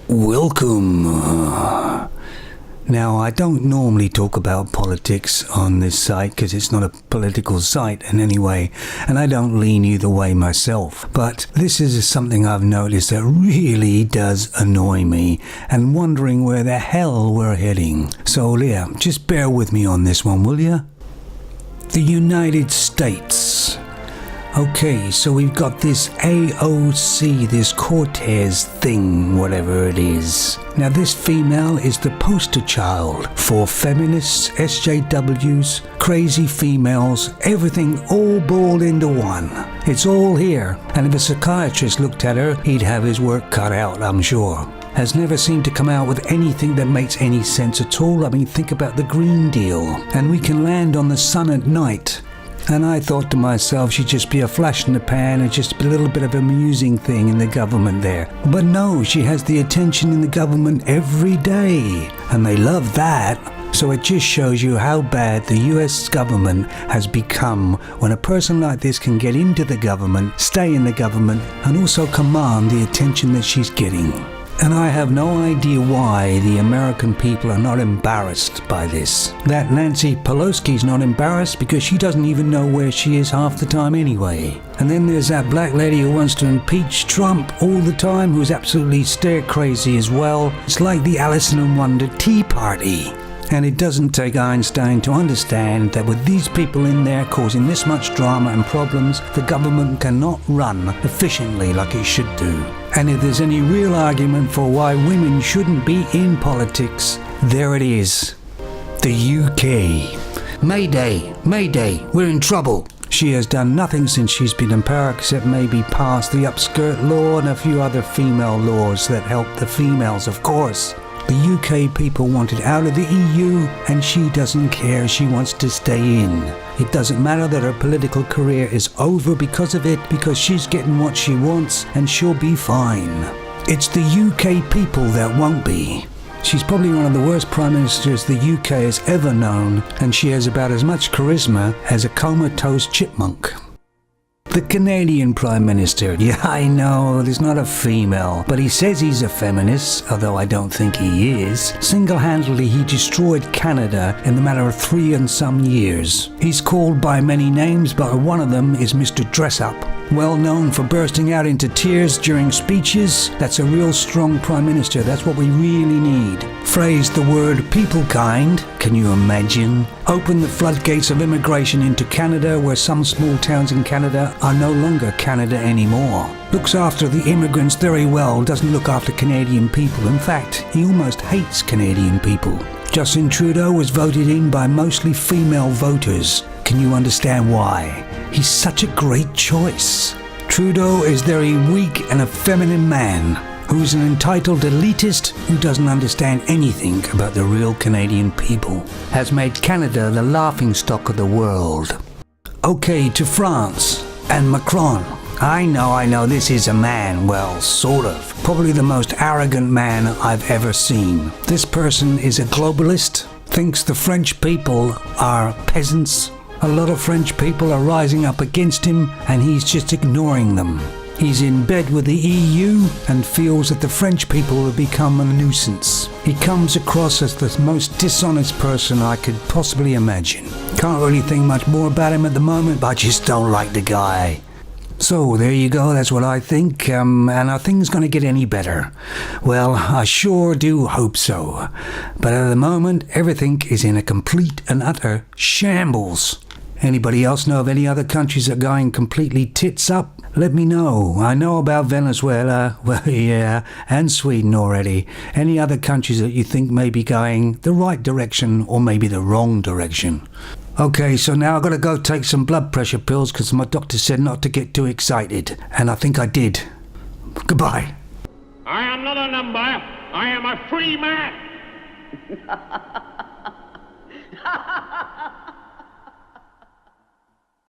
Welcome. Now, I don't normally talk about politics on this site because it's not a political site in any way, and I don't lean either way myself. But this is something I've noticed that really does annoy me, and wondering where the hell we're heading. So, yeah, just bear with me on this one, will ya? The United States. Okay, so we've got this AOC, this Cortez thing, whatever it is. Now this female is the poster child for feminists, SJWs, crazy females, everything all balled into one. It's all here, and if a psychiatrist looked at her, he'd have his work cut out, I'm sure. Has never seemed to come out with anything that makes any sense at all. I mean, think about the Green Deal, and we can land on the sun at night. And I thought to myself she'd just be a flash in the pan and just a little bit of an amusing thing in the government there. But no, she has the attention in the government every day. And they love that. So it just shows you how bad the US government has become when a person like this can get into the government, stay in the government, and also command the attention that she's getting. And I have no idea why the American people are not embarrassed by this. That Nancy Pelosi's not embarrassed because she doesn't even know where she is half the time anyway. And then there's that black lady who wants to impeach Trump all the time, who's absolutely stir crazy as well. It's like the Alice in Wonderland Tea Party. And it doesn't take Einstein to understand that with these people in there causing this much drama and problems, the government cannot run efficiently like it should do. And if there's any real argument for why women shouldn't be in politics, there it is. The UK. Mayday, Mayday, we're in trouble. She has done nothing since she's been in power except maybe pass the upskirt law and a few other female laws that help the females, of course. The UK people wanted out of the EU, and she doesn't care. She wants to stay in. It doesn't matter that her political career is over because of it, because she's getting what she wants and she'll be fine. It's the UK people that won't be. She's probably one of the worst prime ministers the UK has ever known, and she has about as much charisma as a comatose chipmunk. The Canadian Prime Minister. Yeah, I know, there's not a female, but he says he's a feminist, although I don't think he is. Single-handedly, he destroyed Canada in the matter of 3 and some years. He's called by many names, but one of them is Mr. Dress-Up. Well known for bursting out into tears during speeches. That's a real strong Prime Minister. That's what we really need. Phrased the word people kind. Can you imagine? Open the floodgates of immigration into Canada, where some small towns in Canada are no longer Canada anymore. Looks after the immigrants very well, doesn't look after Canadian people. In fact, he almost hates Canadian people. Justin Trudeau was voted in by mostly female voters. Can you understand why? He's such a great choice. Trudeau is very weak and a feminine man who's an entitled elitist who doesn't understand anything about the real Canadian people. Has made Canada the laughingstock of the world. Okay, to France and Macron. I know, this is a man, well, sort of. Probably the most arrogant man I've ever seen. This person is a globalist, thinks the French people are peasants. A lot of French people are rising up against him, and he's just ignoring them. He's in bed with the EU and feels that the French people have become a nuisance. He comes across as the most dishonest person I could possibly imagine. Can't really think much more about him at the moment, but I just don't like the guy. So there you go, that's what I think, and are things going to get any better? Well, I sure do hope so. But at the moment, everything is in a complete and utter shambles. Anybody else know of any other countries that are going completely tits up? Let me know. I know about Venezuela, well, yeah, and Sweden already. Any other countries that you think may be going the right direction or maybe the wrong direction? Okay, so now I've got to go take some blood pressure pills because my doctor said not to get too excited. And I think I did. Goodbye. I am not a number. I am a free man.